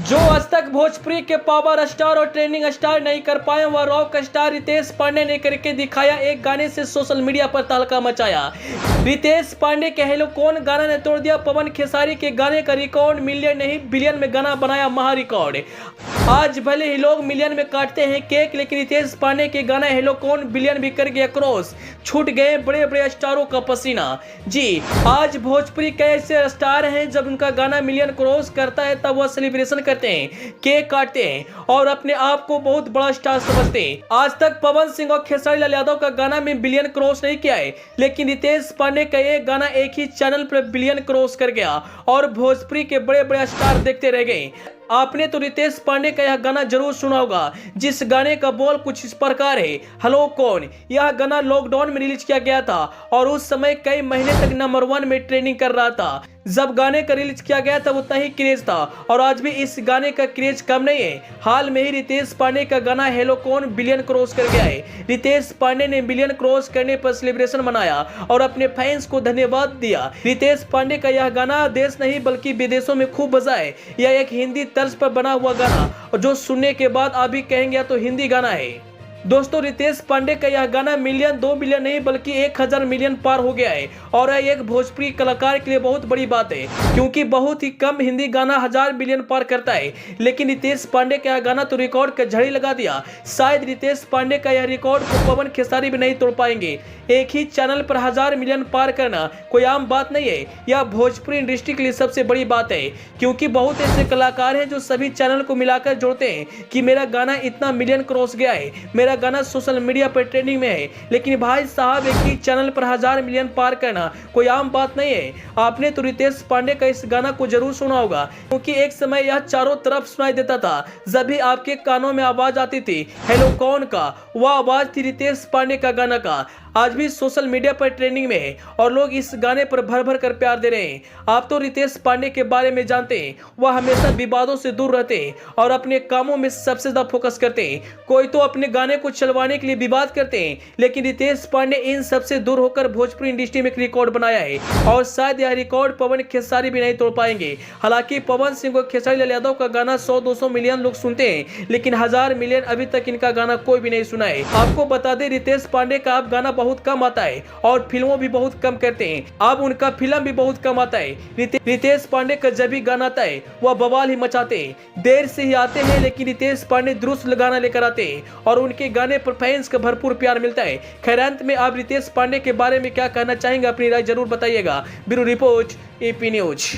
जो आज तक भोजपुरी के पावर स्टार और ट्रेंडिंग स्टार नहीं कर पाए वह रॉक स्टार रितेश पांडे ने करके दिखाया। एक गाने से सोशल मीडिया पर तहलका मचाया। रितेश पांडे के हेलो कौन गाना ने तोड़ दिया पवन खेसारी के गाने का रिकॉर्ड। मिलियन नहीं बिलियन में गाना बनाया महा रिकॉर्ड। आज भले ही लोग मिलियन में काटते हैं केक, लेकिन रितेश पांडे के गाना हेलो कौन बिलियन भी कर गया क्रॉस। छूट गए बड़े बड़े स्टारों का पसीना। जी, आज भोजपुरी के ऐसे स्टार हैं जब उनका गाना मिलियन क्रॉस करता है तब वह सेलिब्रेशन करते हैं, केक काटते हैं और अपने आप को बहुत बड़ा स्टार समझते हैं। आज तक पवन सिंह और खेसारी लाल यादव का गाना में बिलियन क्रॉस नहीं किया है, लेकिन रितेश पांडे का ये गाना एक ही चैनल पर बिलियन क्रॉस कर गया और भोजपुरी के बड़े बड़े स्टार देखते रह गए। आपने तो रितेश पांडे का यह गाना जरूर सुना होगा, जिस गाने का बोल कुछ इस प्रकार है, हेलो कौन। यह गाना लॉकडाउन में रिलीज किया गया था और उस समय कई महीने तक नंबर 1 में ट्रेंडिंग कर रहा था। जब गाने का रिलीज किया गया था उतना ही क्रेज था और आज भी इस गाने का क्रेज कम नहीं है। हाल में ही रितेश पांडे का गाना हेलो कौन बिलियन क्रॉस कर गया है। रितेश पांडे ने बिलियन क्रॉस करने पर सेलिब्रेशन मनाया और अपने फैंस को धन्यवाद दिया। रितेश पांडे का यह गाना देश नहीं बल्कि विदेशों में खूब बजा है। यह एक हिंदी तर्ज पर बना हुआ गाना और जो सुनने के बाद आप भी कहेंगे तो हिंदी गाना है। दोस्तों, रितेश पांडे का यह गाना मिलियन 2 बिलियन नहीं बल्कि 1000 मिलियन पार हो गया है और यह एक भोजपुरी कलाकार के लिए बहुत बड़ी बात है, क्योंकि बहुत ही कम हिंदी गाना 1000 मिलियन पार करता है। लेकिन रितेश पांडे का यह गाना तो रिकॉर्ड का झड़ी लगा दिया। शायद रितेश पांडे का यह रिकॉर्ड को पवन खेसारी भी नहीं तोड़ पाएंगे। एक ही चैनल पर 1000 मिलियन पार करना कोई आम बात नहीं है। यह भोजपुरी इंडस्ट्री के लिए सबसे बड़ी बात है, क्योंकि बहुत ऐसे कलाकार हैं जो सभी चैनल को मिलाकर जोड़ते हैं कि मेरा गाना इतना मिलियन क्रॉस गया है, मेरा गाना सोशल मीडिया पर ट्रेंडिंग में है। लेकिन भाई साहब, एक ही चैनल पर 1000 मिलियन पार करना कोई आम बात नहीं है। आपने तो रितेश पांडे का इस गाना को जरूर सुना होगा, क्योंकि एक समय यह चारों तरफ सुनाई देता था। जब भी आपके कानों में आवाज आती थी हेलो कौन का, वह आवाज थी रितेश पांडे का गाना का। आज भी सोशल मीडिया पर ट्रेंडिंग में है और लोग इस गाने पर भर भर कर प्यार दे रहे हैं। आप तो रितेश पांडे के बारे में जानते हैं, वह हमेशा विवादों से दूर रहते हैं और अपने कामों में सबसे ज्यादा फोकस करते हैं। कोई तो अपने गाने को चलवाने के लिए विवाद करते हैं, लेकिन रितेश पांडे इन सबसे दूर होकर भोजपुरी इंडस्ट्री में एक रिकॉर्ड बनाया है और शायद यह रिकॉर्ड पवन खेसारी भी नहीं तोड़ पाएंगे। हालांकि पवन सिंह और खेसारी लाल यादव का गाना 100-200 मिलियन लोग सुनते हैं, लेकिन 1000 मिलियन अभी तक इनका गाना कोई भी नहीं सुना है। आपको बता दें, रितेश पांडे का अब गाना बहुत कम आता है और फिल्मों भी बहुत कम करते हैं। अब उनका फिल्म भी बहुत कम आता है। रितेश पांडे का जब भी गाना आता है वह बवाल ही मचाते हैं। देर से ही आते हैं, लेकिन रितेश पांडे दुरुस्त गाना लेकर आते हैं और उनके गाने पर फैंस का भरपूर प्यार मिलता है। खैर, अंत में आप रितेश पांडे के बारे में क्या कहना चाहेंगे, अपनी राय जरूर बताइएगा। Bureau report, AP news.